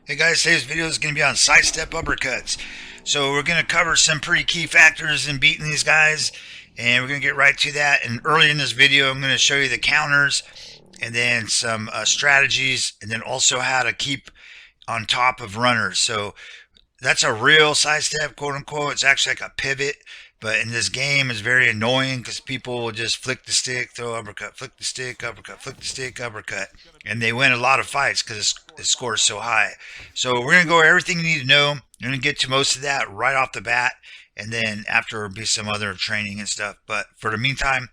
Hey guys, today's video is going to be on sidestep uppercuts. So we're going to cover some pretty key factors in beating these guys, and we're going to get right to that. And early in this video, I'm going to show you the counters, and then some strategies, and then also how to keep on top of runners. So that's a real sidestep, quote unquote. It's actually like a pivot, but in this game, it's very annoying because people will just flick the stick, throw uppercut, flick the stick, uppercut, flick the stick, uppercut, and they win a lot of fights because the score is so high. So we're gonna go over everything you need to know. We're gonna get to most of that right off the bat, and then after will be some other training and stuff. But for the meantime,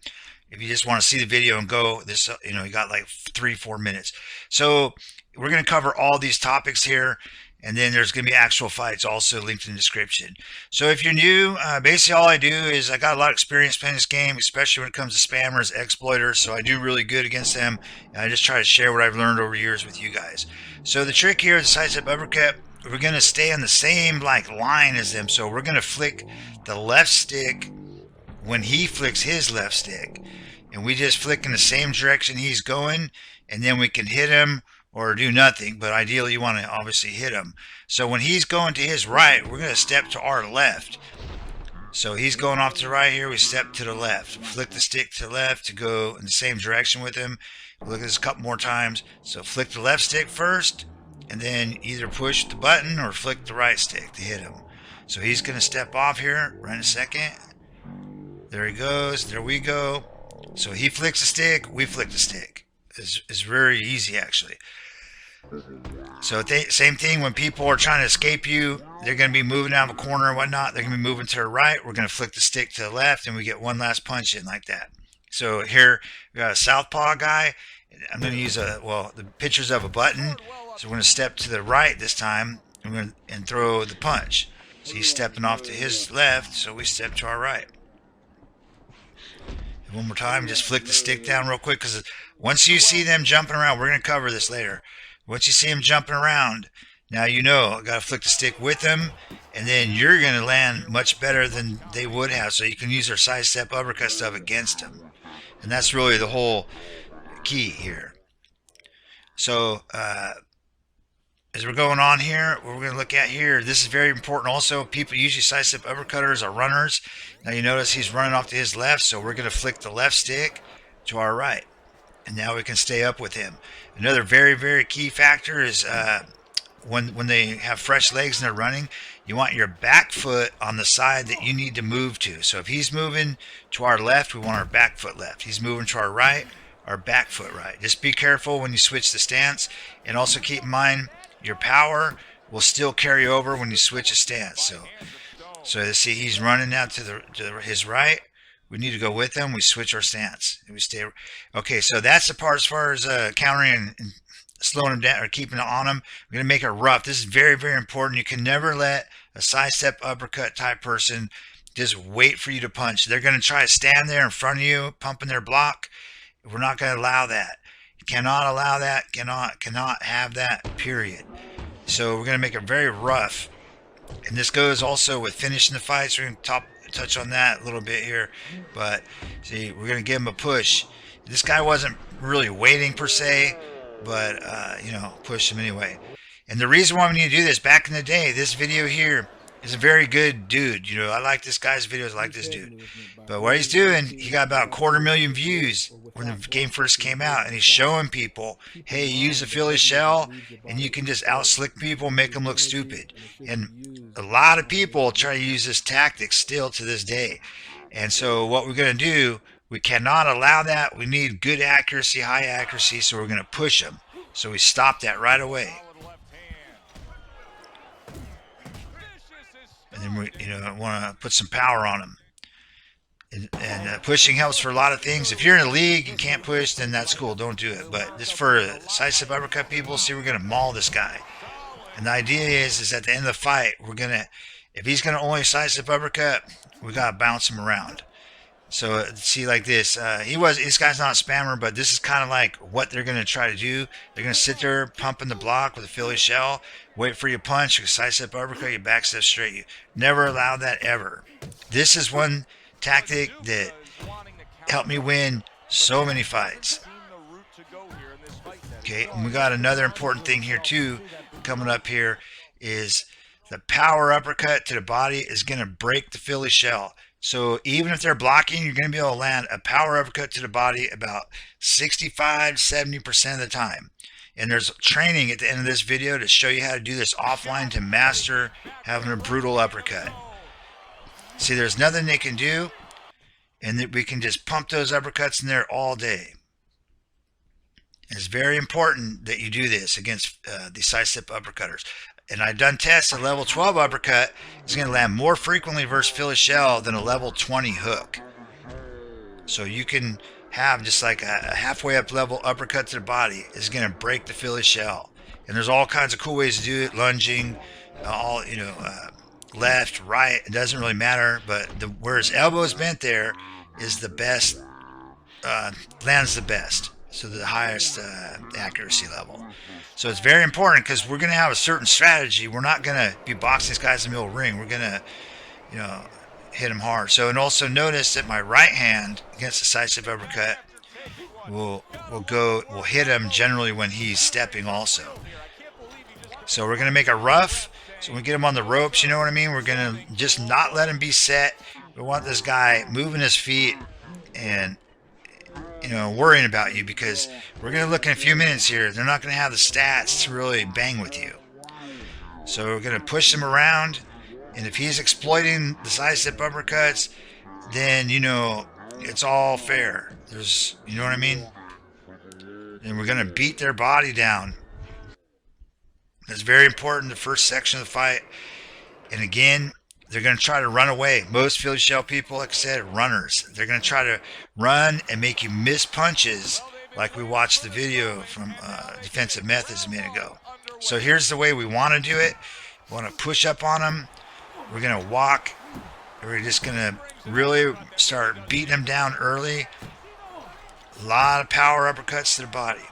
if you just want to see the video and go, this you got like 3-4 minutes. So we're gonna cover all these topics here, and then there's going to be actual fights also linked in the description. So if you're new, basically all I do is I got a lot of experience playing this game, especially when it comes to spammers, exploiters, so I do really good against them, and I just try to share what I've learned over years with you guys. So the trick here is the sidestep uppercut. We're going to stay on the same line as them, so we're going to flick the left stick when he flicks his left stick, and we just flick in the same direction he's going, and then we can hit him or do nothing, but ideally you want to obviously hit him. So when he's going to his right, we're going to step to our left. So he's going off to the right here, we step to the left. Flick the stick to the left to go in the same direction with him. Look at this a couple more times. So flick the left stick first, and then either push the button or flick the right stick to hit him. So he's going to step off here right in a second. There he goes. There we go. So he flicks the stick, we flick the stick. It's very easy actually. So same thing when people are trying to escape you, they're going to be moving out of a corner and whatnot. They're going to be moving to the right. We're going to flick the stick to the left, and we get one last punch in like that. So here we got a southpaw guy. I'm going to use the pictures of a button. So we're going to step to the right this time, and throw the punch. So he's stepping off to his left, so we step to our right. And one more time, just flick the stick down real quick, because once you see them jumping around, we're going to cover this later. Once you see them jumping around, now you know I got to flick the stick with them, and then you're going to land much better than they would have, so you can use their sidestep uppercut stuff against them. And that's really the whole key here. So as we're going on here, what we're going to look at here, this is very important also. People usually sidestep uppercutters are runners. Now you notice he's running off to his left, so we're going to flick the left stick to our right. And now we can stay up with him. Another very, very key factor is when they have fresh legs and they're running, you want your back foot on the side that you need to move to. So if he's moving to our left, we want our back foot left. He's moving to our right, our back foot right. Just be careful when you switch the stance, and also keep in mind your power will still carry over when you switch a stance. So see, he's running now to his right. We need to go with them. We switch our stance. And we stay. Okay, so that's the part as far as countering and slowing them down or keeping it on them. We're going to make it rough. This is very, very important. You can never let a sidestep uppercut type person just wait for you to punch. They're going to try to stand there in front of you, pumping their block. We're not going to allow that. You cannot allow that. Cannot have that, period. So we're going to make it very rough. And this goes also with finishing the fights. We're going to touch on that a little bit here, but see, we're going to give him a push. This guy wasn't really waiting per se, but push him anyway. And the reason why we need to do this, back in the day, this video here is a very good dude. I like this guy's videos. I like this dude. But what he's doing, he got about 250,000 views when the game first came out, and he's showing people, hey, use a Philly shell, and you can just out-slick people, make them look stupid. And a lot of people try to use this tactic still to this day. And so what we're going to do, we cannot allow that. We need good accuracy, high accuracy, so we're going to push them. So we stop that right away. And then we want to put some power on them. And pushing helps for a lot of things. If you're in a league and can't push, then that's cool. Don't do it. But just for sidestep uppercut people, see, we're going to maul this guy. And the idea is at the end of the fight, if he's going to only sidestep uppercut, we got to bounce him around. So see, like this, this guy's not a spammer, but this is kind of like what they're going to try to do. They're going to sit there pumping the block with a Philly shell, wait for your punch, you sidestep uppercut, you backstep straight. You never allow that ever. This is one tactic that helped me win so many fights. Okay, and we got another important thing here too. coming up here is the power uppercut to the body is going to break the Philly shell. So even if they're blocking, you're going to be able to land a power uppercut to the body about 65-70% of the time. And there's training at the end of this video to show you how to do this offline to master having a brutal uppercut. See, there's nothing they can do, and that we can just pump those uppercuts in there all day. It's very important that you do this against these sidestep uppercutters. And I've done tests. A level 12 uppercut is going to land more frequently versus Philly shell than a level 20 hook. So you can have just like a halfway up level uppercut to the body is going to break the Philly shell. And there's all kinds of cool ways to do it. Lunging, left, right. It doesn't really matter. But where his elbow is bent there is the best, lands the best. So the highest accuracy level. So it's very important because we're going to have a certain strategy. We're not going to be boxing these guys in the middle of the ring. We're going to, hit them hard. So, and also notice that my right hand against the sidestep uppercut will hit him generally when he's stepping also. So we're going to make a rough. So when we get him on the ropes, you know what I mean? We're going to just not let him be set. We want this guy moving his feet and worrying about you, because we're going to look in a few minutes here. They're not going to have the stats to really bang with you. So we're going to push him around. And if he's exploiting the sidestep uppercuts, then, it's all fair. There's, you know what I mean? And we're going to beat their body down. That's very important, the first section of the fight. And again, they're going to try to run away. Most Philly shell people, like I said, are runners. They're going to try to run and make you miss punches, like we watched the video from Defensive Methods a minute ago. So here's the way we want to do it. We want to push up on them. We're going to walk. We're just going to really start beating them down early. A lot of power uppercuts to the body.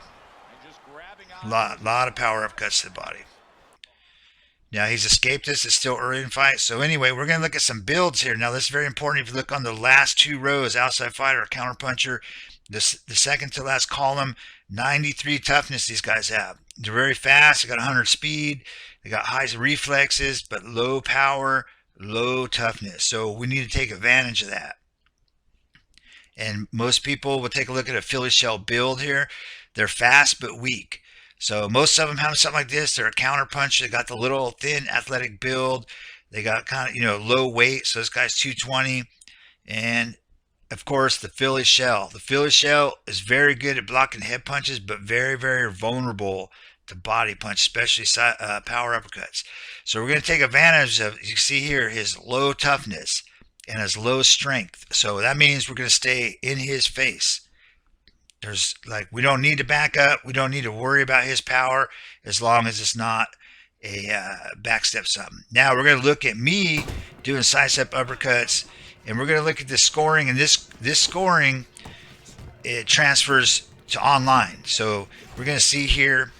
A lot of power uppercuts to the body. Now he's escaped us. It's still early in the fight. So anyway, we're going to look at some builds here. Now this is very important. If you look on the last two rows, outside fighter, counterpuncher, the second to last column, 93 toughness these guys have. They're very fast. They got 100 speed. They got high reflexes, but low power, low toughness. So we need to take advantage of that. And most people will take a look at a Philly shell build here. They're fast but weak. So most of them have something like this. They're a counterpuncher. They got the little thin athletic build. They got kind of, low weight. So this guy's 220. And of course, the Philly shell. The Philly shell is very good at blocking head punches, but very, very vulnerable to body punch, especially power uppercuts. So we're going to take advantage of, you see here, his low toughness and his low strength. So that means we're going to stay in his face. We don't need to back up. We don't need to worry about his power as long as it's not a backstep something. Now we're going to look at me doing sidestep uppercuts, and we're going to look at the scoring. And this scoring, it transfers to online. So we're going to see here,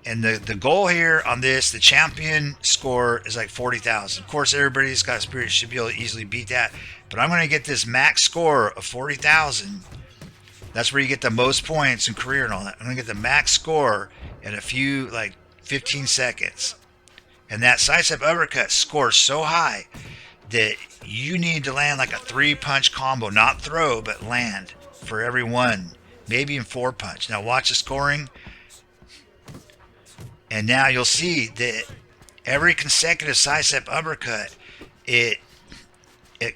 and the goal here on this, the champion score is like 40,000. Of course, everybody's got a spirit should be able to easily beat that. But I'm going to get this max score of 40,000. That's where you get the most points in career and all that. I'm going to get the max score in a few, like 15 seconds. And that sidestep uppercut scores so high that you need to land like a 3-punch combo. Not throw, but land for every one. Maybe in 4-punch. Now watch the scoring. And now you'll see that every consecutive sidestep uppercut, it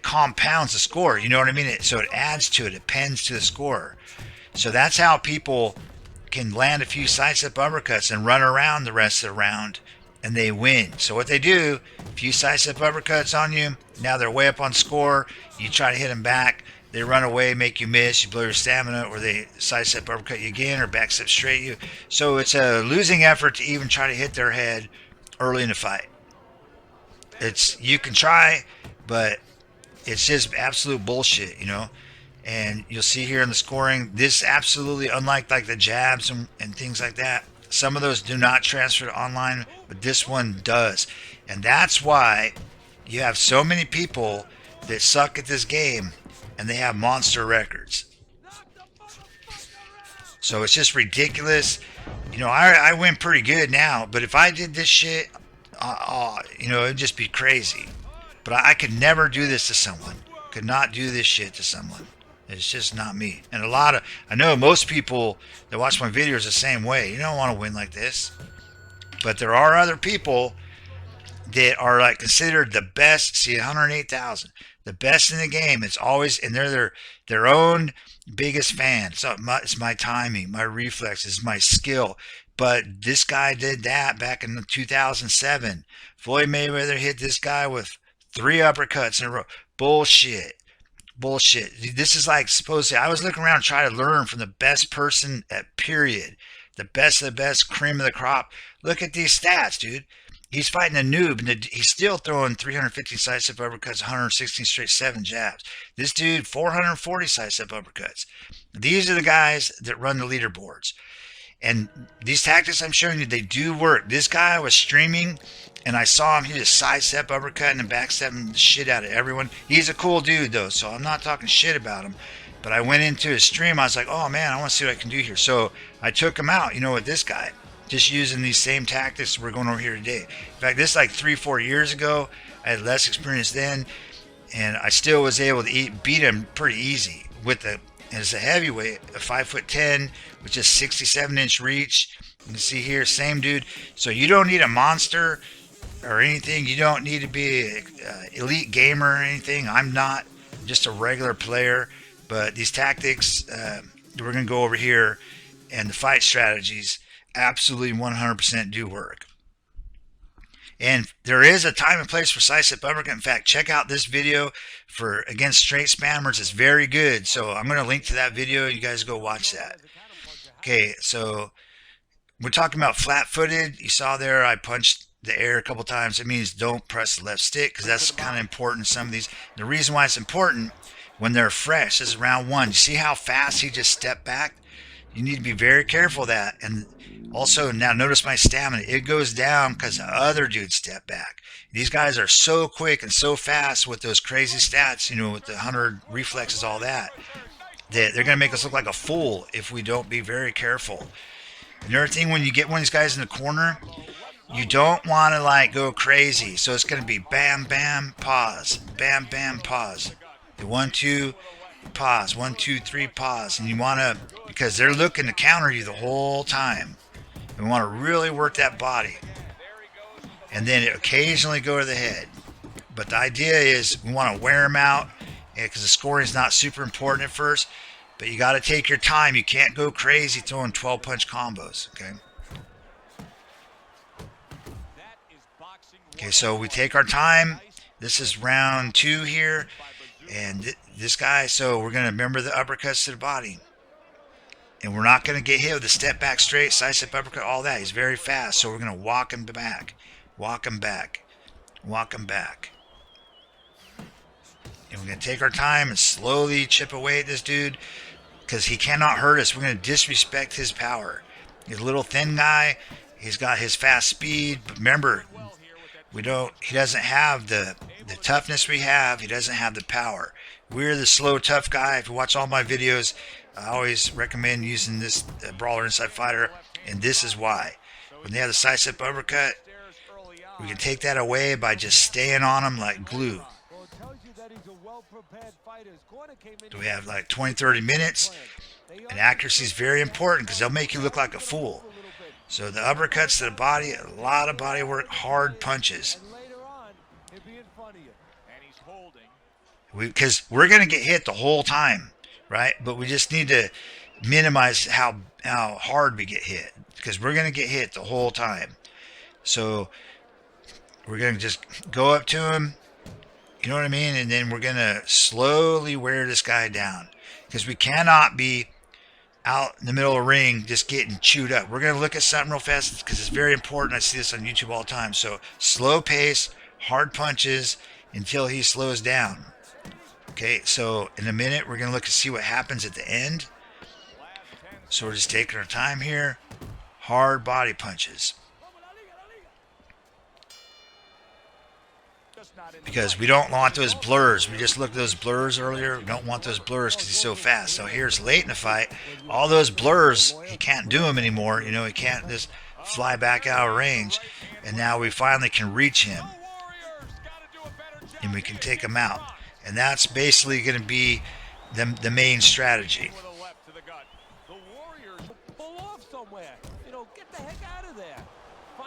compounds the score. You know what I mean? So it adds to it. It appends to the score. So that's how people can land a few sidestep uppercuts and run around the rest of the round, and they win. So what they do, a few sidestep uppercuts on you, now they're way up on score. You try to hit them back. They run away, make you miss. You blow your stamina, or they sidestep uppercut you again, or backstep straight you. So it's a losing effort to even try to hit their head early in the fight. You can try, but it's just absolute bullshit, And you'll see here in the scoring, this absolutely, unlike like the jabs and things like that, some of those do not transfer to online, but this one does. And that's why you have so many people that suck at this game and they have monster records. So it's just ridiculous You know, I win pretty good now, but if I did this shit, you know, it'd just be crazy. But I could never do this to someone. Could not do this shit to someone. It's just not me. And I know most people that watch my videos the same way. You don't want to win like this. But there are other people that are like considered the best. See, 108,000, the best in the game. It's always, and they're their own biggest fan. So it's my timing, my reflexes, my skill. But this guy did that back in 2007. Floyd Mayweather hit this guy with 3 uppercuts in a row. Bullshit. Bullshit. This is like supposedly. I was looking around trying to learn from the best person at period. The best of the best, cream of the crop. Look at these stats, dude. He's fighting a noob, and he's still throwing 315 sidestep uppercuts, 116 straight 7 jabs. This dude, 440 sidestep uppercuts. These are the guys that run the leaderboards. And these tactics I'm showing you, they do work. This guy was streaming, and I saw him. He just sidestep, uppercut, and backstepping the shit out of everyone. He's a cool dude, though, so I'm not talking shit about him. But I went into his stream. I was like, oh, man, I want to see what I can do here. So I took him out, you know, with this guy, just using these same tactics we're going over here today. In fact, this is like 3-4 years ago. I had less experience then, and I still was able to beat him pretty easy with the. And it's a heavyweight, a 5'10", with just 67-inch reach. You can see here, same dude. So you don't need a monster or anything. You don't need to be an elite gamer or anything. I'm not. I'm just a regular player. But these tactics, we're going to go over here, and the fight strategies absolutely 100% do work. And there is a time and place for sidestep uppercut. In fact, check out this video for against straight spammers. It's very good. So I'm going to link to that video. You guys go watch that. Okay, so we're talking about flat-footed. You saw there I punched the air a couple times. It means don't press the left stick because that's kind of important in some of these. The reason why it's important when they're fresh, this is round 1. You see how fast he just stepped back? You need to be very careful of that. And also, now notice my stamina. It goes down because the other dudes step back. These guys are so quick and so fast with those crazy stats, you know, with the 100 reflexes, all that, that they're going to make us look like a fool if we don't be very careful. Another thing, when you get one of these guys in the corner, you don't want to like go crazy. So it's going to be bam, bam, pause, bam, bam, pause. The 1, 2, pause, 1, 2, 3, pause. And you want to, because they're looking to counter you the whole time. We want to really work that body. And then occasionally go to the head. But the idea is we want to wear them out because the scoring is not super important at first. But you got to take your time. You can't go crazy throwing 12-punch combos. Okay. Okay, so we take our time. This is round 2 here. And this guy, so we're going to remember the uppercuts to the body. And we're not going to get hit with a step back straight, sidestep uppercut, all that. He's very fast, so we're going to walk him back. Walk him back. Walk him back. And we're going to take our time and slowly chip away at this dude because he cannot hurt us. We're going to disrespect his power. He's a little thin guy. He's got his fast speed. But remember, he doesn't have the toughness we have. He doesn't have the power. We're the slow, tough guy. If you watch all my videos, I always recommend using this brawler inside fighter, and this is why. When they have the sidestep uppercut, we can take that away by just staying on them like glue. So we have like 20-30 minutes, and accuracy is very important because they'll make you look like a fool. So the uppercuts to the body, a lot of body work, hard punches. Because we're going to get hit the whole time, right? But we just need to minimize how hard we get hit because we're going to get hit the whole time. So we're going to just go up to him, you know what I mean? And then we're going to slowly wear this guy down because we cannot be out in the middle of the ring just getting chewed up. We're going to look at something real fast because it's very important. I see this on YouTube all the time. So slow pace, hard punches until he slows down. Okay, so in a minute, we're going to look and see what happens at the end. So we're just taking our time here. Hard body punches. because we don't want those blurs. We just looked at those blurs earlier. We don't want those blurs because he's so fast. So here's late in the fight. All those blurs, he can't do them anymore. You know, he can't just fly back out of range. And now we finally can reach him. And we can take him out. And that's basically going to be the main strategy.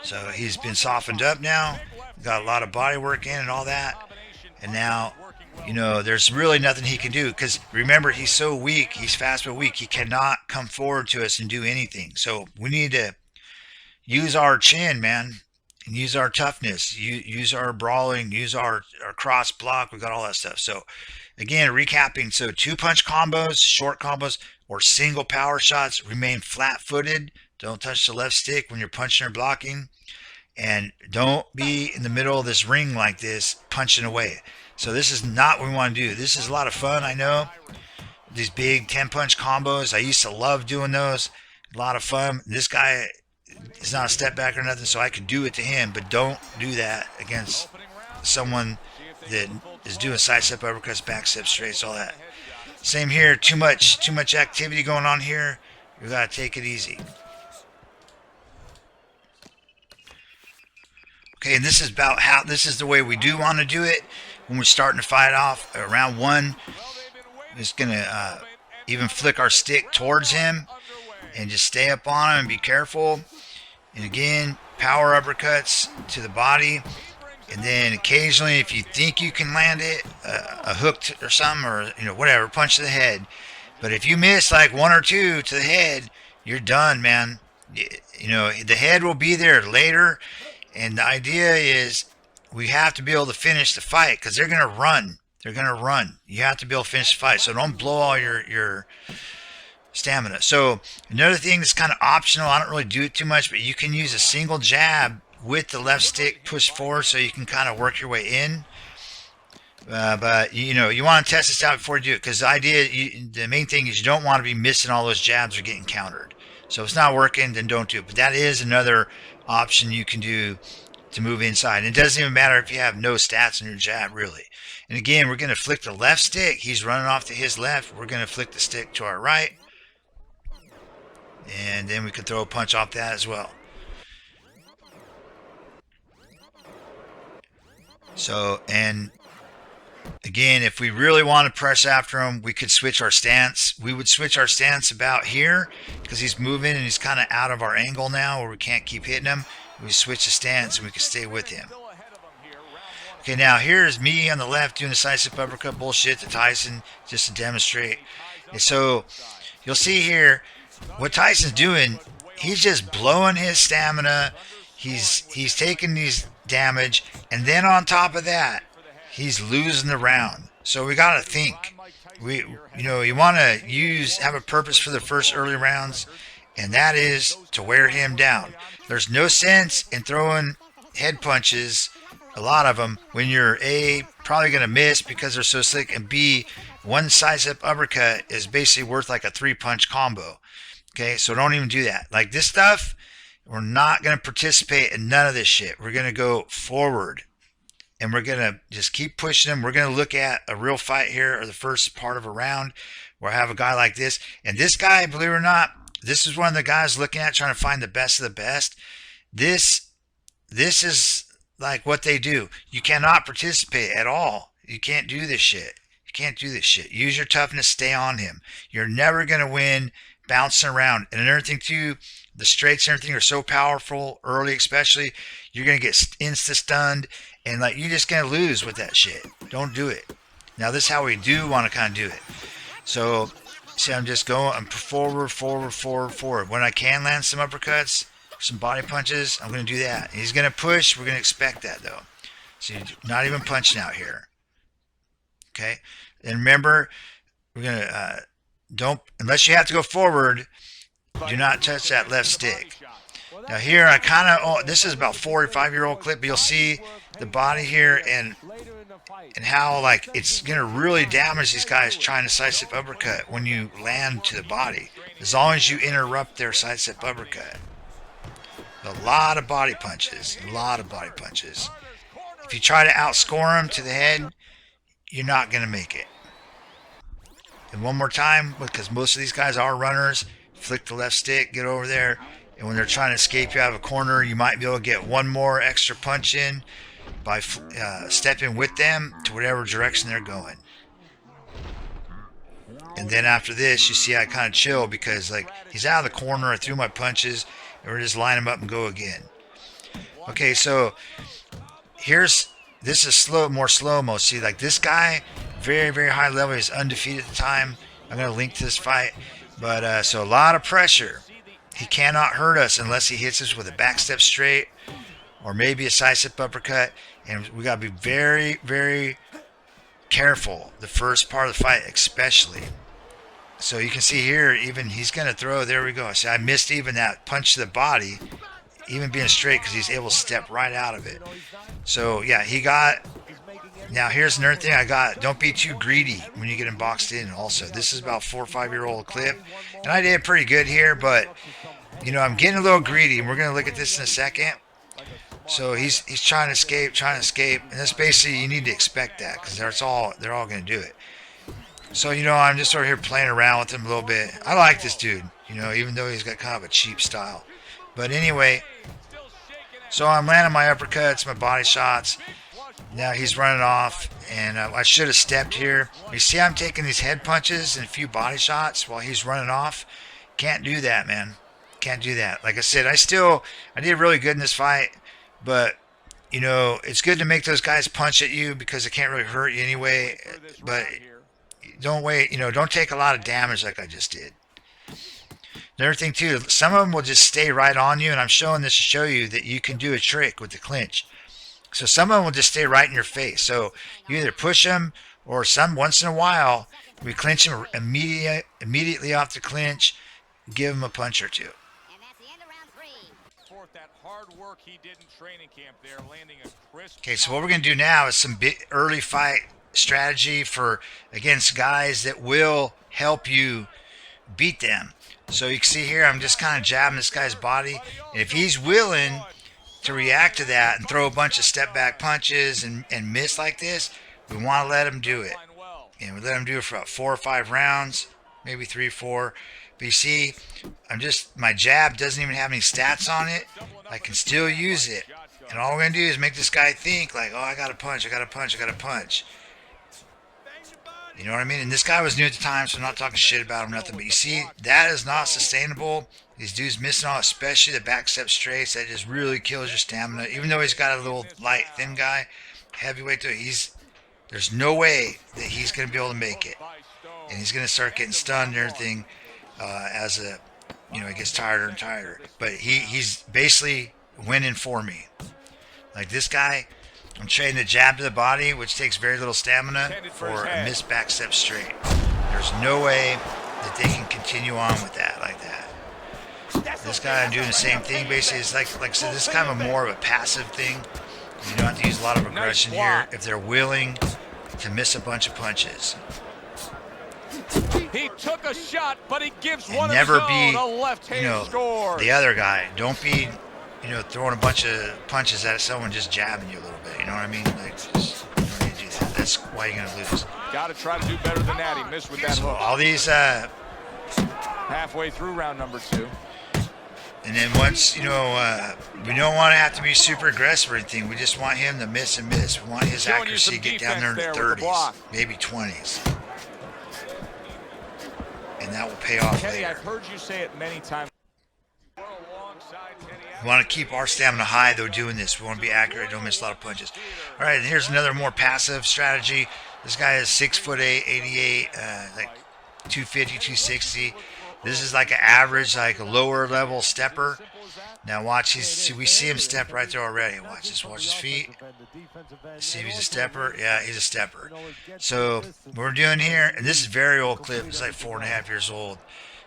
So he's been softened up now. Got a lot of body work in and all that. And now, you know, there's really nothing he can do. Because remember, he's so weak. He's fast but weak. He cannot come forward to us and do anything. So we need to use our chin, man. And use our toughness. Use our brawling. Use our cross block. We got all that stuff. So again, recapping. So 2-punch combos, short combos, or single power shots. Remain flat-footed. Don't touch the left stick when you're punching or blocking. And don't be in the middle of this ring like this, punching away. So this is not what we want to do. This is a lot of fun, I know. These big 10-punch combos. I used to love doing those. A lot of fun. This guy is not a step back or nothing, so I could do it to him. But don't do that against someone that is doing sidestep, uppercuts, back step, straights, all that. Same here. Too much activity going on here. You got to take it easy. Okay, and this is about how, this is the way we do want to do it when we're starting to fight off. Round one, just going to even flick our stick towards him and just stay up on him and be careful. And again, power uppercuts to the body. And then occasionally, if you think you can land it, a hook or something, or, you know, whatever, punch to the head. But if you miss like 1 or 2 to the head, you're done, man. You know, the head will be there later. And the idea is we have to be able to finish the fight because they're going to run. They're going to run. You have to be able to finish the fight. So don't blow all your stamina. So another thing that's kind of optional, I don't really do it too much, but you can use a single jab with the left stick pushed forward so you can kind of work your way in. But, you know, you want to test this out before you do it because the main thing is you don't want to be missing all those jabs or getting countered. So if it's not working, then don't do it. But that is another option you can do to move inside. And it doesn't even matter if you have no stats in your jab, really. And again, we're going to flick the left stick. He's running off to his left. We're going to flick the stick to our right. And then we can throw a punch off that as well. So, and again, if we really want to press after him, we could switch our stance. We would switch our stance about here because he's moving and he's kind of out of our angle now where we can't keep hitting him. We switch the stance and we can stay with him. Okay, now here's me on the left doing the sidestep uppercut bullshit to Tyson just to demonstrate. And so you'll see here what Tyson's doing. He's just blowing his stamina. He's taking these damage, and then on top of that, he's losing the round. So we got to think. You want to have a purpose for the first early rounds, and that is to wear him down. There's no sense in throwing head punches, a lot of them, when you're A, probably going to miss because they're so slick, and B, one sidestep uppercut is basically worth like a 3-punch combo. Okay, so don't even do that. Like this stuff, we're not going to participate in none of this shit. We're going to go forward. And we're going to just keep pushing them. We're going to look at a real fight here, or the first part of a round, where I have a guy like this. And this guy, believe it or not, this is one of the guys looking at trying to find the best of the best. This is like what they do. You cannot participate at all. You can't do this shit. You can't do this shit. Use your toughness. Stay on him. You're never going to win bouncing around. And another thing, too, the straights and everything are so powerful early, especially. You're going to get insta-stunned. And like you're just gonna lose with that shit. Don't do it. Now this is how we do want to kind of do it. So see, I'm just going. I'm forward. When I can land some uppercuts, some body punches, I'm gonna do that. He's gonna push. We're gonna expect that though. So you're not even punching out here. Okay. And remember, we're gonna don't unless you have to go forward. Do not touch that left stick. Now here I kind of, this is about 4 or 5-year-old clip, but you'll see the body here and how like it's going to really damage these guys trying to sidestep uppercut when you land to the body, as long as you interrupt their sidestep uppercut. A lot of body punches, If you try to outscore him to the head, you're not going to make it. And one more time, because most of these guys are runners, flick the left stick, get over there, and when they're trying to escape you out of a corner, you might be able to get one more extra punch in by stepping with them to whatever direction they're going. And then after this, you see I kind of chill because like he's out of the corner, I threw my punches, and we're just line him up and go again. Okay, so this is more slow-mo. See, like this guy, very, very high level. He's undefeated at the time. I'm going to link to this fight. But so a lot of pressure. He cannot hurt us unless he hits us with a back step straight or maybe a sidestep uppercut. And we got to be very, very careful the first part of the fight, especially. So you can see here, even he's going to throw. There we go. See, I missed even that punch to the body, even being straight, because he's able to step right out of it. So yeah, he got. Now here's another thing I got. Don't be too greedy when you get him boxed in. Also, this is about 4 or 5 year old clip, and I did pretty good here, but you know I'm getting a little greedy, and we're gonna look at this in a second. So he's trying to escape, and that's basically you need to expect that because they're all gonna do it. So you know I'm just sort of here playing around with him a little bit. I like this dude, you know, even though he's got kind of a cheap style. But anyway, so I'm landing my uppercuts, my body shots. Now he's running off, and I should have stepped here. You see I'm taking these head punches and a few body shots while he's running off. Can't do that, man. Can't do that. Like I said, I did really good in this fight, but you know, it's good to make those guys punch at you because it can't really hurt you anyway. But don't wait, you know, don't take a lot of damage like I just did. Another thing too, some of them will just stay right on you, and I'm showing this to show you that you can do a trick with the clinch. So some of them will just stay right in your face. So you either push them, or once in a while we clinch them immediately off the clinch, give them a punch or two. Okay, so what we're going to do now is some early fight strategy for against guys that will help you beat them. So you can see here I'm just kind of jabbing this guy's body, and if he's willing to react to that and throw a bunch of step back punches and miss like this, we want to let him do it. And we let him do it for about 4 or 5 rounds, maybe 3 or 4. But you see, my jab doesn't even have any stats on it. I can still use it. And all we're going to do is make this guy think like, oh, I got to punch, I got to punch, I got to punch. You know what I mean? And this guy was new at the time, so I'm not talking shit about him, nothing. But you see, that is not sustainable. These dudes missing all, especially the back step straights. That just really kills your stamina. Even though he's got a little light, thin guy, heavyweight, though, there's no way that he's going to be able to make it. And he's going to start getting stunned and everything as he gets tighter and tighter. But he's basically winning for me. Like this guy, I'm trading the jab to the body, which takes very little stamina, for a missed back step straight. There's no way that they can continue on with that like that. This guy, I'm doing the same thing. Basically, it's like I said, this is kind of more of a passive thing. You don't have to use a lot of aggression here if they're willing to miss a bunch of punches. He took a shot, but he gives And one never of be, his own. A left-hand scores. the other guy. Don't be, throwing a bunch of punches at someone just jabbing you a little bit. You know what I mean? Like, just, you don't need to do that. That's why you're gonna lose. Got to try to do better than that. He missed with that hook. All these. Halfway through round number 2. And then once, we don't want to have to be super aggressive or anything. We just want him to miss and miss. We want his accuracy to get down there in the 30s, maybe 20s. And that will pay off Kenny, later. I've heard you say it many times. We want to keep our stamina high, though, doing this. We want to be accurate, don't miss a lot of punches. All right, and here's another more passive strategy. This guy is 6'8", 88, like 250, 260. This is like an average, like a lower level stepper. Now watch, we see him step right there already. Watch his feet. See if he's a stepper. Yeah, he's a stepper. So what we're doing here, and this is a very old clip. It's like 4.5 years old.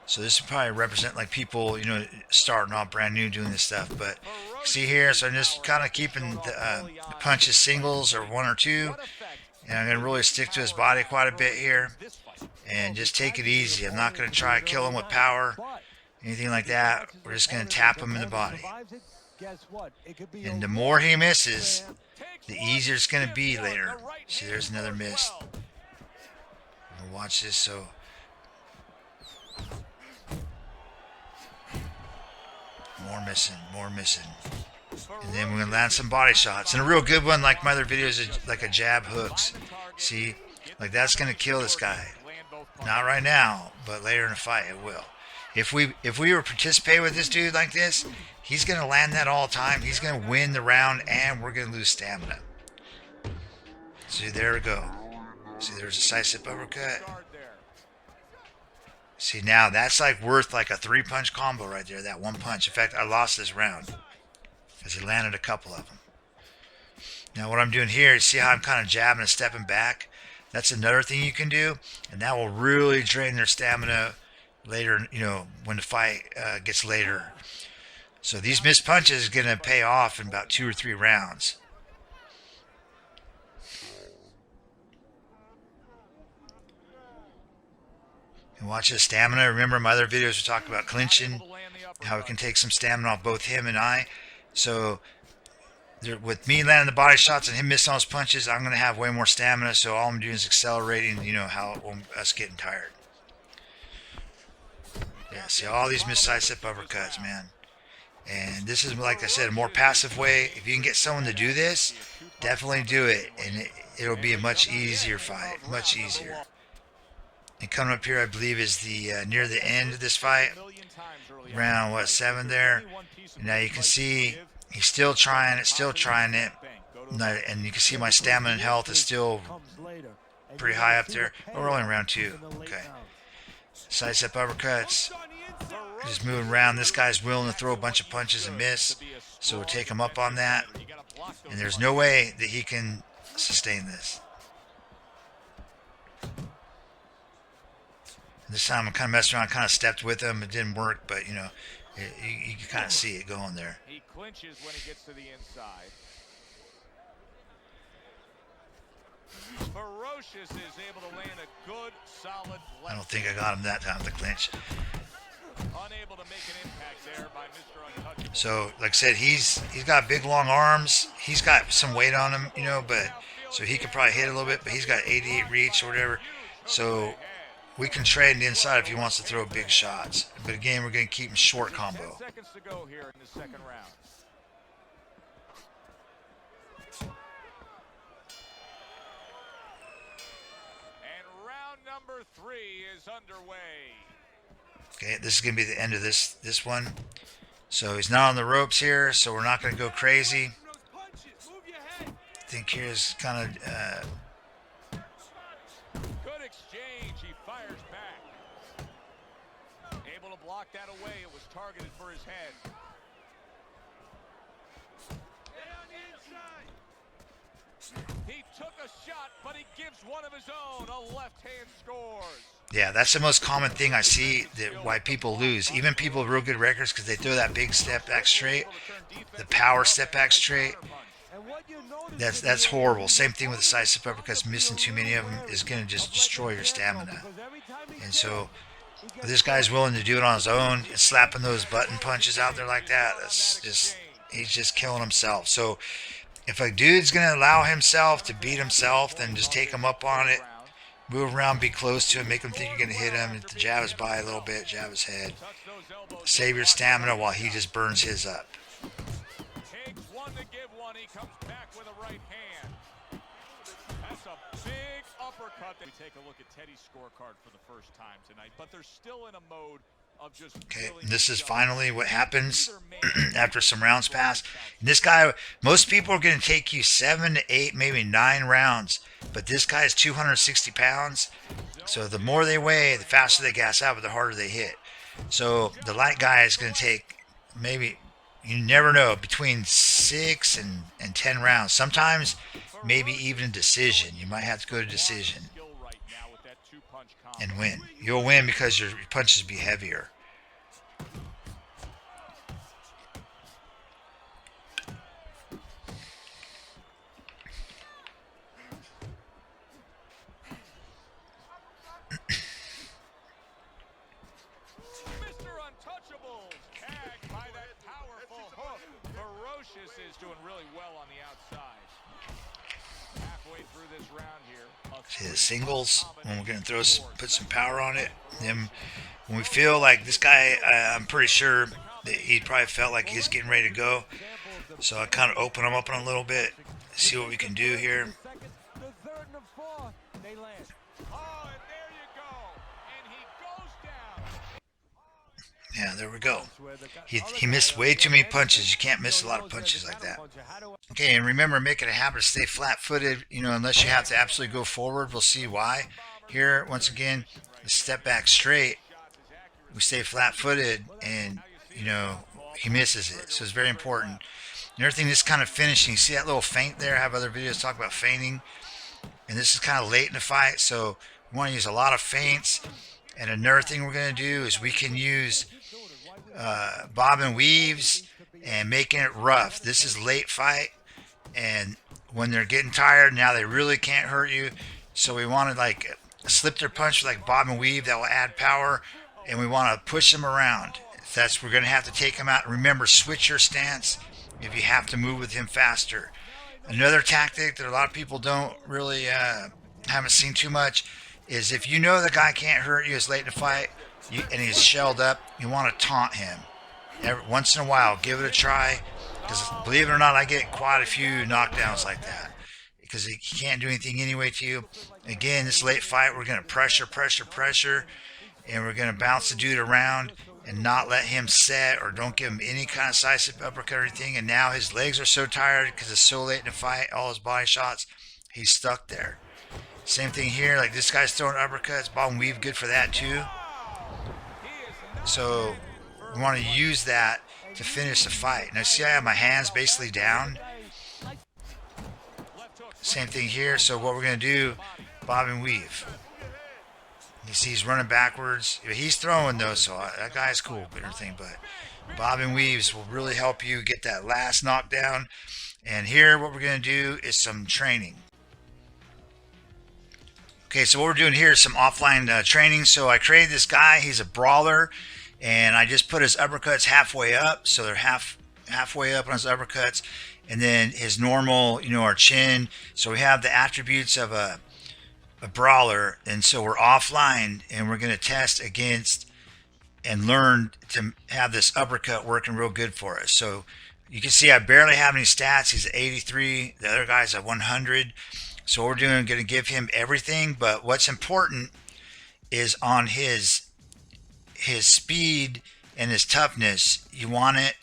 So this would probably represent like people, starting off brand new doing this stuff. But see here, so I'm just kind of keeping the punches singles or 1 or 2. And I'm going to really stick to his body quite a bit here. And just take it easy. I'm not going to try to kill him with power, anything like that. We're just going to tap him in the body. guess what? It could be And the more he misses, the easier it's going to be later. See, there's another miss. We'll watch this. So more missing, more missing. And then we're going to land some body shots. And a real good one, like my other videos, is like a jab hooks. See, like that's going to kill this guy. Not right now, but later in the fight it will. If we were to participate with this dude like this, he's going to land that all the time. He's going to win the round, and we're going to lose stamina. See, there we go. See, there's a sidestep uppercut. See, now that's like worth like a 3-punch combo right there, that one punch. In fact, I lost this round because he landed a couple of them. Now what I'm doing here is see how I'm kind of jabbing and stepping back? That's another thing you can do, and that will really drain their stamina later, you know, when the fight gets later. So these missed punches are going to pay off in about 2 or 3 rounds. And watch his stamina. Remember my other videos we talked about clinching, how it can take some stamina off both him and I. So with me landing the body shots and him missing all his punches, I'm going to have way more stamina. So all I'm doing is accelerating, you know, how us getting tired. Yeah, see all these missed sidestep uppercuts, man. And this is, like I said, a more passive way. If you can get someone to do this, definitely do it. And it'll be a much easier fight, much easier. And coming up here, I believe, is the near the end of this fight. Round, what, 7 there. And now you can see he's still trying it, and you can see my stamina and health is still pretty high up there. Oh, we're only in round 2. Okay. Sidestep uppercuts. Just moving around. This guy's willing to throw a bunch of punches and miss, so we'll take him up on that. And there's no way that he can sustain this. And this time I kind of messed around, kind of stepped with him. It didn't work, but you know, you can kind of see it going there. He clinches when he gets to the inside. Ferocious is able to land a good, solid left. I don't think I got him that time, the clinch. Unable to make an impact there by Mr. Untouchable. So, like I said, he's got big, long arms. He's got some weight on him, you know, but so he could probably hit a little bit, but he's got 88 reach or whatever. So we can trade the inside if he wants to throw big shots. But again, we're going to keep him short combo. 10 seconds to go here in the second round. And round number 3 is underway. Okay, this is going to be the end of this one. So he's not on the ropes here, so we're not going to go crazy. I think here's kind of... Good exchange. He fires back. Able to block that away. It was targeted for his head. He took a shot, but he gives one of his own. A left hand scores. Yeah, that's the most common thing I see, that why people lose. Even people with real good records, because they throw that big step back straight, the power step back straight. That's horrible. Same thing with the sidestep uppercuts. Missing too many of them is going to just destroy your stamina. And so this guy's willing to do it on his own and slapping those button punches out there like that. That's just, he's just killing himself. So if a dude's going to allow himself to beat himself, then just take him up on it. Move around, be close to him, make him think you're going to hit him. If the jab his by a little bit, jab his head. Save your stamina while he just burns his up. Takes one to give one. He comes back with a right hand. That's a big uppercut. We take a look at Teddy's scorecard for the first time tonight, but they're still in a mode of just... Okay, and this is finally what happens after some rounds pass. And this guy, most people are going to take you 7 to 8, maybe 9 rounds. But this guy is 260 pounds. So the more they weigh, the faster they gas out, but the harder they hit. So the light guy is going to take maybe, you never know, between 6 and 10 rounds. Sometimes maybe even a decision. You might have to go to decision and win. You'll win because your punches will be heavier. is doing really well on the outside. Halfway through this round here. See the singles, when we're going to put some power on it. Then when we feel like this guy, I'm pretty sure that he probably felt like he's getting ready to go. So I kind of open him up a little bit, see what we can do here. Oh, and there you go. And he goes down. Yeah, there we go. He missed way too many punches. You can't miss a lot of punches like that. Okay, and remember, make it a habit to stay flat-footed, unless you have to absolutely go forward. We'll see why. Here, once again, step back straight. We stay flat-footed, and, he misses it. So it's very important. Another thing, this kind of finishing. See that little feint there? I have other videos talk about feinting. And this is kind of late in the fight, so we want to use a lot of feints. And another thing we're going to do is we can use bob and weaves and making it rough. This is late fight, and when they're getting tired, now they really can't hurt you. So we want to like slip their punch with like bob and weave. That will add power, and we want to push them around. We're going to have to take them out. Remember, switch your stance if you have to move with him faster. Another tactic that a lot of people don't really haven't seen too much is if you know the guy can't hurt you, it's late in the fight, and he's shelled up, you want to taunt him. Once in a while, give it a try, because believe it or not, I get quite a few knockdowns like that because he can't do anything anyway to you. Again, this late fight, we're going to pressure, and we're going to bounce the dude around and not let him set, or don't give him any kind of sidestep uppercut or anything. And now his legs are so tired because it's so late in the fight, all his body shots, he's stuck there. Same thing here, like this guy's throwing uppercuts, bob and weave, good for that too. So we want to use that to finish the fight. Now see, I have my hands basically down. Same thing here. So what we're going to do, bob and weave. You see he's running backwards. He's throwing though, so that guy's cool and everything, but bob and weaves will really help you get that last knockdown. And here what we're going to do is some training. Okay, so what we're doing here is some offline training. So I created this guy. He's a brawler, and I just put his uppercuts halfway up. So they're halfway up on his uppercuts, and then his normal, our chin. So we have the attributes of a brawler, and so we're offline, and we're going to test against and learn to have this uppercut working real good for us. So you can see I barely have any stats. He's at 83. The other guy's at 100. So what we're doing, going to give him everything, but what's important is on his speed and his toughness. You want it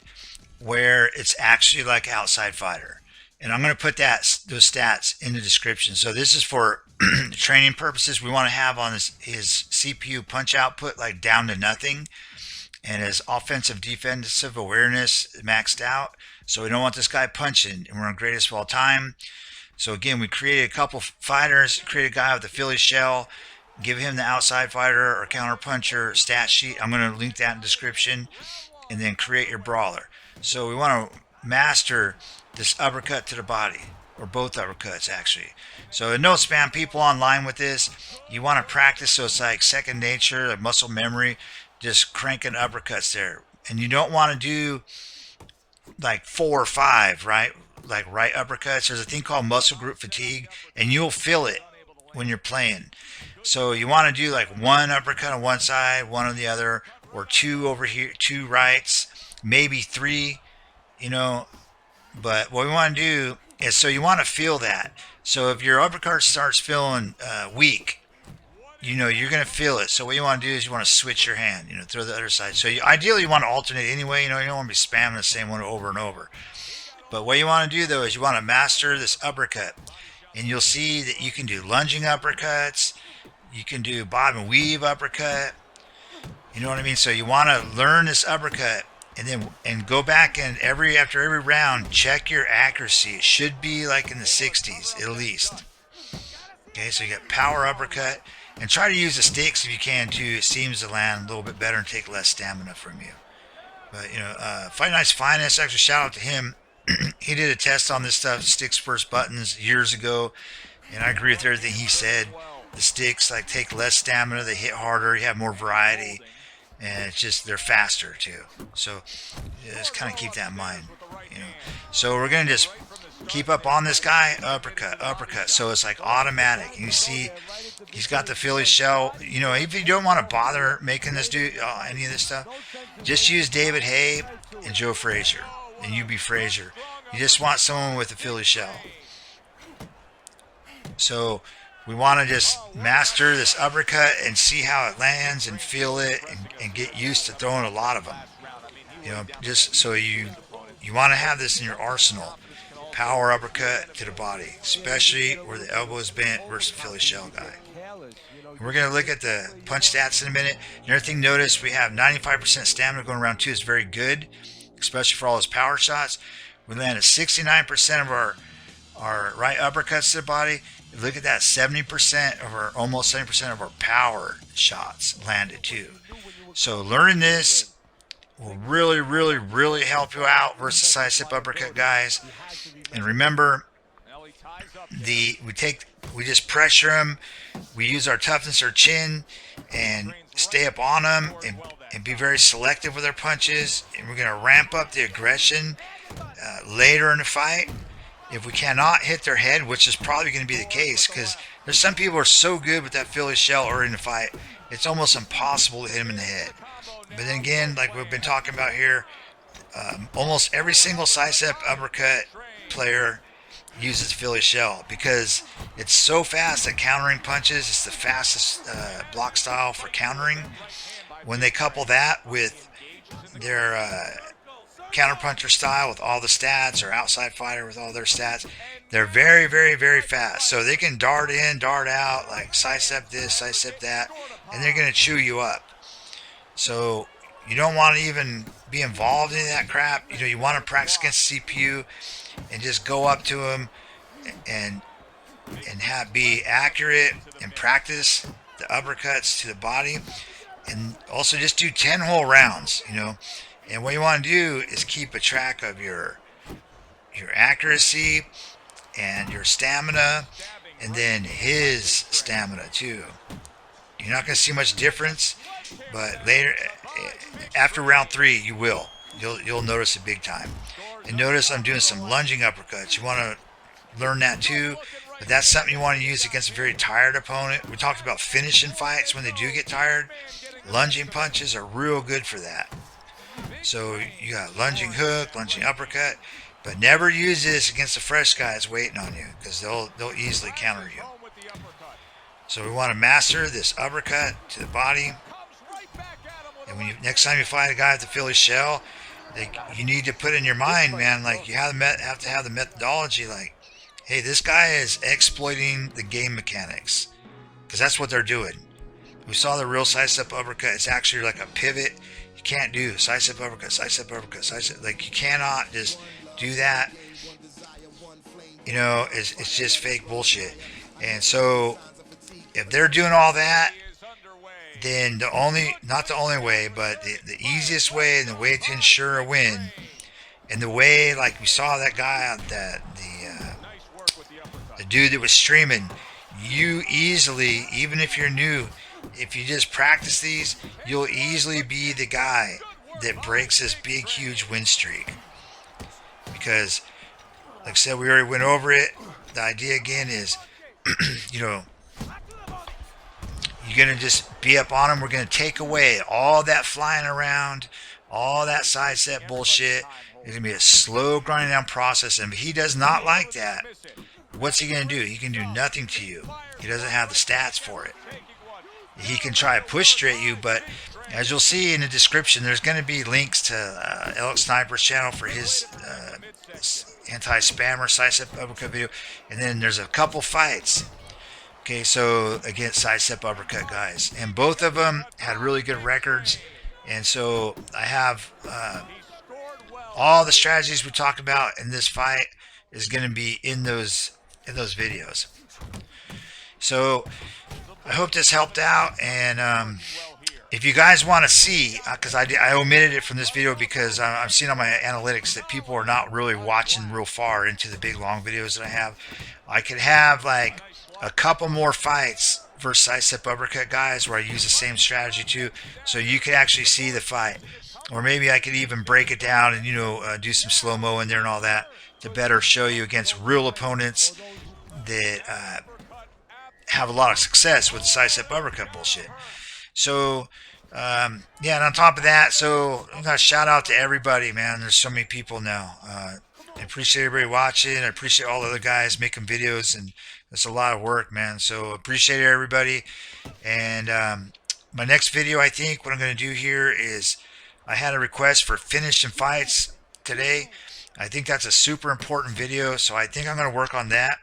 where it's actually like outside fighter. And I'm going to put those stats in the description. So this is for training purposes. We want to have on his CPU punch output like down to nothing, and his offensive defensive awareness maxed out. So we don't want this guy punching, and we're on greatest of all time. So again, we created a couple fighters, created a guy with the Philly shell, give him the outside fighter or counter puncher stat sheet. I'm going to link that in the description, and then create your brawler. So we want to master this uppercut to the body, or both uppercuts actually. So don't spam people online with this. You want to practice so it's like second nature, like muscle memory, just cranking uppercuts there. And you don't want to do like 4 or 5, right? Like right uppercuts. There's a thing called muscle group fatigue, and you'll feel it when you're playing. So you want to do like 1 uppercut on one side, 1 on the other, or 2 over here, 2 rights, maybe 3, But what we want to do is, so you want to feel that. So if your uppercut starts feeling weak, you're going to feel it. So what you want to do is you want to switch your hand, throw the other side. So ideally you want to alternate anyway. You don't want to be spamming the same one over and over. But what you want to do though is you want to master this uppercut, and you'll see that you can do lunging uppercuts. You can do bob and weave uppercut. You know what I mean? So you want to learn this uppercut, and go back and after every round, check your accuracy. It should be like in the 60s at least. Okay, so you got power uppercut, and try to use the sticks if you can too. It seems to land a little bit better and take less stamina from you. But Fight Night's Finest, actually shout out to him. He did a test on this stuff, sticks first buttons, years ago, and I agree with everything he said. The sticks take less stamina, they hit harder, you have more variety, and it's just they're faster too. So just kind of keep that in mind. You know, so we're gonna just keep up on this guy, uppercut, uppercut. So it's like automatic. You see, he's got the Philly shell. You know, if you don't want to bother making this dude any of this stuff, just use David Hay and Joe Frazier, and you be Frazier. You just want someone with a Philly shell. So we want to just master this uppercut and see how it lands and feel it and get used to throwing a lot of them. You know, just so you want to have this in your arsenal. Power uppercut to the body, especially where the elbow is bent versus the Philly shell guy. And we're going to look at the punch stats in a minute. Another thing, notice we have 95% stamina going around 2 is very good, especially for all his power shots. We landed 69% of our right uppercuts to the body. Look at that, 70% of our, almost 70% of our power shots landed too. So learning this will really, really, really help you out versus sidestep uppercut guys. And remember, we just pressure them. We use our toughness, our chin, and stay up on them and be very selective with our punches. And we're going to ramp up the aggression later in the fight. If we cannot hit their head, which is probably going to be the case, because there's some people who are so good with that Philly shell early in the fight, it's almost impossible to hit them in the head. But then again, like we've been talking about here, almost every single sidestep uppercut player uses Philly shell because it's so fast at countering punches. It's the fastest block style for countering. When they couple that with their counterpuncher style with all the stats, or outside fighter with all their stats, they're very, very, very fast. So they can dart in, dart out, like sidestep this, sidestep that, and they're going to chew you up. So you don't want to even be involved in that crap. You know, you want to practice against the CPU and just go up to them and be accurate and practice the uppercuts to the body, and also just do 10 whole rounds. You know, and what you want to do is keep a track of your accuracy and your stamina, and then his stamina too. You're not going to see much difference, but later, after round 3, you will. You'll notice it big time. And notice I'm doing some lunging uppercuts. You want to learn that too, but that's something you want to use against a very tired opponent. We talked about finishing fights when they do get tired. Lunging punches are real good for that. So you got lunging hook, lunging uppercut, but never use this against the fresh guys waiting on you, because they'll easily counter you. So we want to master this uppercut to the body. And when next time you fight a guy with the Philly shell, you need to put in your mind, man, like you have to have the methodology, like, hey, this guy is exploiting the game mechanics, because that's what they're doing. We saw the real sidestep uppercut. It's actually like a pivot. You can't do sidestep uppercut, sidestep uppercut, sidestep. Like, you cannot just do that. You know, it's just fake bullshit. And so if they're doing all that, then not the only way, but the easiest way and the way to ensure a win, and the way, like we saw that guy, the dude that was streaming, you easily, even if you're new, if you just practice these, you'll easily be the guy that breaks this big, huge win streak. Because, like I said, we already went over it. The idea again is, you know, you're going to just be up on him. We're going to take away all that flying around, all that sidestep bullshit. It's going to be a slow grinding down process. And if he does not like that, what's he going to do? He can do nothing to you. He doesn't have the stats for it. He can try to push straight you, but as you'll see in the description, there's going to be links to Alex Sniper's channel for his anti-spammer sidestep uppercut video. And then there's a couple fights. Okay, so against sidestep uppercut guys, and both of them had really good records. And so I have all the strategies we talked about in this fight is going to be in those videos. So I hope this helped out. And if you guys want to see, because I omitted it from this video because I'm seeing on my analytics that people are not really watching real far into the big long videos that I have. I could have like a couple more fights versus sidestep uppercut guys where I use the same strategy too, so you can actually see the fight. or maybe I could even break it down and do some slow mo in there and all that to better show you against real opponents that have a lot of success with the sidestep uppercut bullshit. So, yeah, and on top of that, so I got a shout out to everybody, man. There's so many people now. I appreciate everybody watching. I appreciate all the other guys making videos, and it's a lot of work, man. So appreciate everybody. And my next video, I think, what I'm going to do here is I had a request for finishing fights today. I think that's a super important video, so I think I'm going to work on that.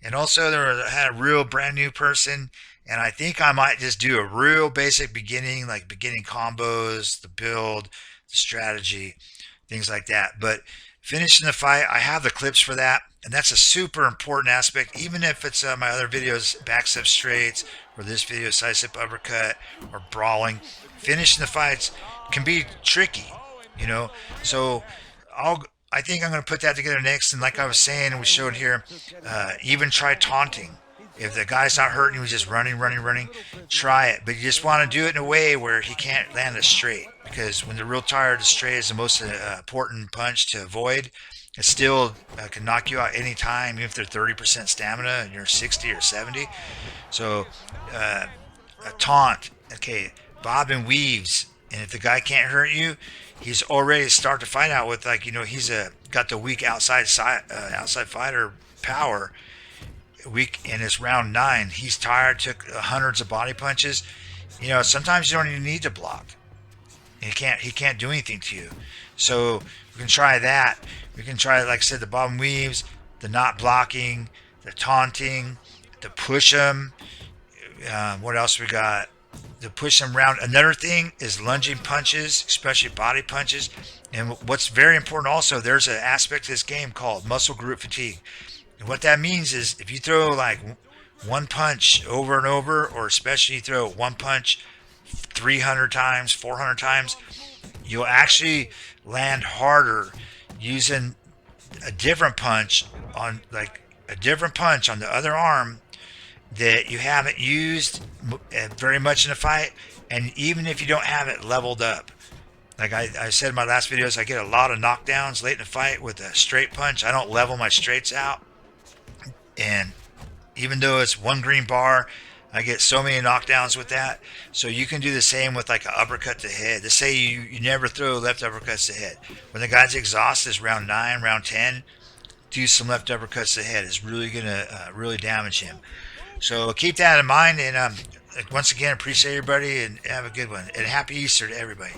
And also, I had a real brand new person, and I think I might just do a real basic beginning, like beginning combos, the build, the strategy, things like that. But finishing the fight, I have the clips for that, and that's a super important aspect. Even if it's my other videos, backstep straights, or this video, sidestep uppercut, or brawling, finishing the fights can be tricky, you know. So I think I'm going to put that together next. And like I was saying, and we showed here, even try taunting. If the guy's not hurting, he's just running, try it. But you just want to do it in a way where he can't land a straight. Because when they're real tired, the straight is the most important punch to avoid. It still can knock you out anytime, even if they're 30% stamina and you're 60 or 70. So a taunt, okay, bob and weaves. And if the guy can't hurt you, he's already start to fight out with, like, he's got the weak outside fighter power. Weak, and it's round 9. He's tired, took hundreds of body punches. Sometimes you don't even need to block. He can't do anything to you. So we can try that. We can try, like I said, the bob and weaves, the not blocking, the taunting, the push them. What else we got? To push them around. Another thing is lunging punches, especially body punches. And what's very important also, there's an aspect of this game called muscle group fatigue. And what that means is if you throw like one punch over and over, or especially you throw one punch 300 times, 400 times, you'll actually land harder using a different punch on the other arm that you haven't used very much in a fight. And even if you don't have it leveled up, like I said in my last videos, I get a lot of knockdowns late in the fight with a straight punch. I don't level my straights out, and even though it's one green bar, I get so many knockdowns with that. So you can do the same with like an uppercut to head. Let's say you never throw left uppercuts to head. When the guy's exhausted, is round 9, round 10, do some left uppercuts to head. It's really gonna really damage him. So keep that in mind. And once again, appreciate everybody, and have a good one. And happy Easter to everybody.